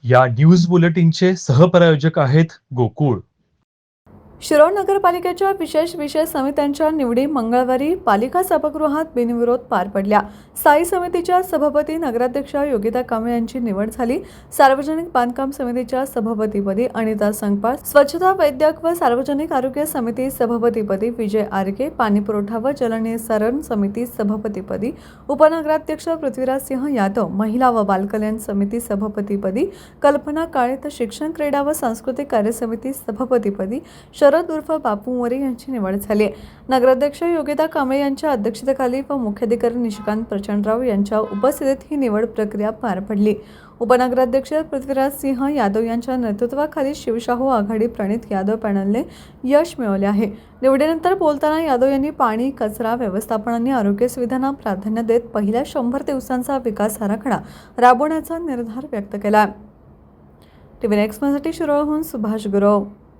या न्यूज बुलेटिनचे सहप्रायोजक आहेत गोकुळ. शिरोळ नगरपालिकेच्या विशेष समित्यांच्या निवडी मंगळवारी पालिका सभागृहात बिनविरोध पार पडल्या. स्थायी समितीच्या सभापती नगराध्यक्ष योगिता कांबळे यांची निवड झाली. सार्वजनिक बांधकाम समितीच्या सभापतीपदी अनिता संगपाळ, स्वच्छता वैद्यक व सार्वजनिक आरोग्य समिती सभापतीपदी विजय आरके, पाणीपुरवठा व जलनिस्सारण समिती सभापतीपदी उपनगराध्यक्ष पृथ्वीराज सिंह यादव, महिला व बालकल्याण समिती सभापतीपदी कल्पना काळे, तर शिक्षण, क्रीडा व सांस्कृतिक कार्य समिती सभापतीपदी शरद उर्फ बापू मोरे यांची निवड झाली. नगराध्यक्ष योगिता कांबळे यांच्या अध्यक्षतेखाली व मुख्याधिकारी निशिकांत प्रचंडराव यांच्या उपस्थितीत ही निवड प्रक्रिया पार पडली. उपनगराध्यक्ष पृथ्वीराज सिंह यादव यांच्या नेतृत्वाखाली शिवशाहू आघाडी प्रणित यादव पॅनलने यश मिळवले आहे. निवडीनंतर बोलताना यादव यांनी पाणी, कचरा व्यवस्थापन आणि आरोग्य सुविधांना प्राधान्य देत पहिल्या 100 दिवसांचा विकास आराखडा राबवण्याचा निर्धार व्यक्त केला. टीव्ही नेक्स्ट साठी शिरोळहून सुभाष गुरव.